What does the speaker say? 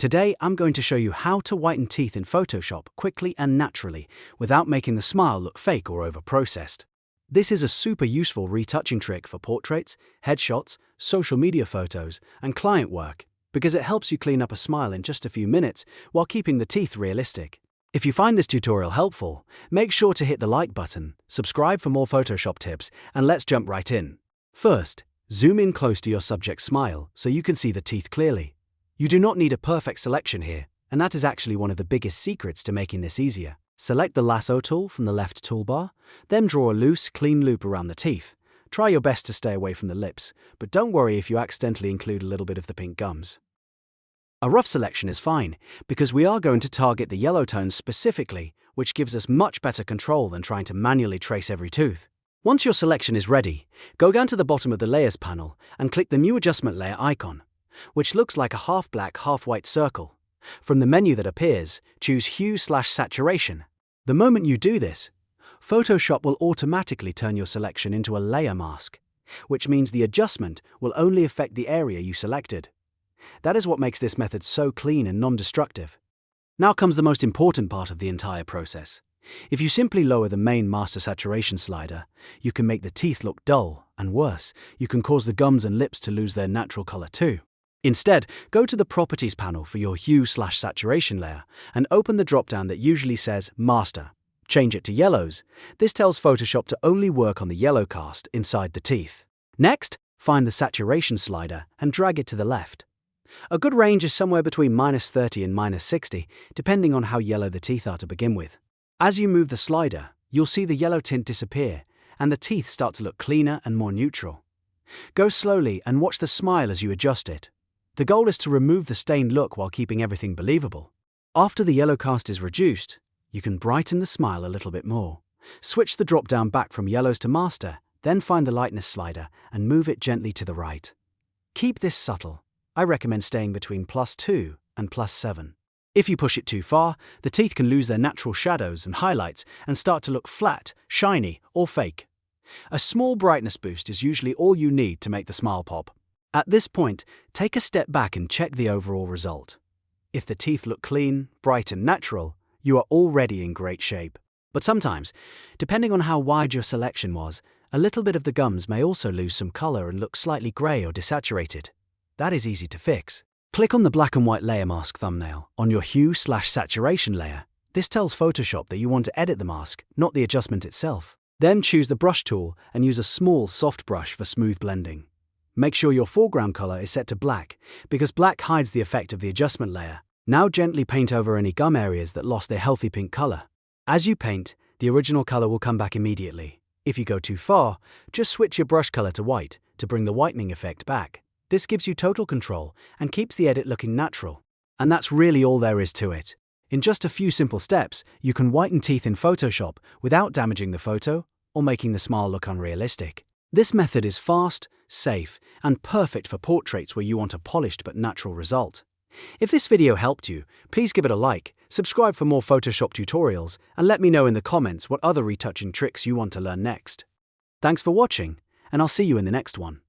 Today, I'm going to show you how to whiten teeth in Photoshop quickly and naturally without making the smile look fake or over-processed. This is a super useful retouching trick for portraits, headshots, social media photos, and client work because it helps you clean up a smile in just a few minutes while keeping the teeth realistic. If you find this tutorial helpful, make sure to hit the like button, subscribe for more Photoshop tips, and let's jump right in. First, zoom in close to your subject's smile so you can see the teeth clearly. You do not need a perfect selection here, and that is actually one of the biggest secrets to making this easier. Select the Lasso tool from the left toolbar, then draw a loose, clean loop around the teeth. Try your best to stay away from the lips, but don't worry if you accidentally include a little bit of the pink gums. A rough selection is fine, because we are going to target the yellow tones specifically, which gives us much better control than trying to manually trace every tooth. Once your selection is ready, go down to the bottom of the Layers panel and click the New Adjustment Layer icon, which looks like a half-black, half-white circle. From the menu that appears, choose Hue/Saturation. The moment you do this, Photoshop will automatically turn your selection into a layer mask, which means the adjustment will only affect the area you selected. That is what makes this method so clean and non-destructive. Now comes the most important part of the entire process. If you simply lower the main master saturation slider, you can make the teeth look dull, and worse, you can cause the gums and lips to lose their natural color too. Instead, go to the Properties panel for your Hue/Saturation layer and open the drop-down that usually says Master. Change it to Yellows. This tells Photoshop to only work on the yellow cast inside the teeth. Next, find the Saturation slider and drag it to the left. A good range is somewhere between -30 and -60, depending on how yellow the teeth are to begin with. As you move the slider, you'll see the yellow tint disappear, and the teeth start to look cleaner and more neutral. Go slowly and watch the smile as you adjust it. The goal is to remove the stained look while keeping everything believable. After the yellow cast is reduced, you can brighten the smile a little bit more. Switch the drop-down back from Yellows to Master, then find the Lightness slider and move it gently to the right. Keep this subtle. I recommend staying between +2 and +7. If you push it too far, the teeth can lose their natural shadows and highlights and start to look flat, shiny, or fake. A small brightness boost is usually all you need to make the smile pop. At this point, take a step back and check the overall result. If the teeth look clean, bright, and natural, you are already in great shape. But sometimes, depending on how wide your selection was, a little bit of the gums may also lose some color and look slightly gray or desaturated. That is easy to fix. Click on the black and white layer mask thumbnail on your Hue/Saturation layer. This tells Photoshop that you want to edit the mask, not the adjustment itself. Then choose the brush tool and use a small, soft brush for smooth blending. Make sure your foreground color is set to black, because black hides the effect of the adjustment layer. Now gently paint over any gum areas that lost their healthy pink color. As you paint, the original color will come back immediately. If you go too far, just switch your brush color to white to bring the whitening effect back. This gives you total control and keeps the edit looking natural. And that's really all there is to it. In just a few simple steps, you can whiten teeth in Photoshop without damaging the photo or making the smile look unrealistic. This method is fast, safe, and perfect for portraits where you want a polished but natural result. If this video helped you, please give it a like, subscribe for more Photoshop tutorials, and let me know in the comments what other retouching tricks you want to learn next. Thanks for watching, and I'll see you in the next one.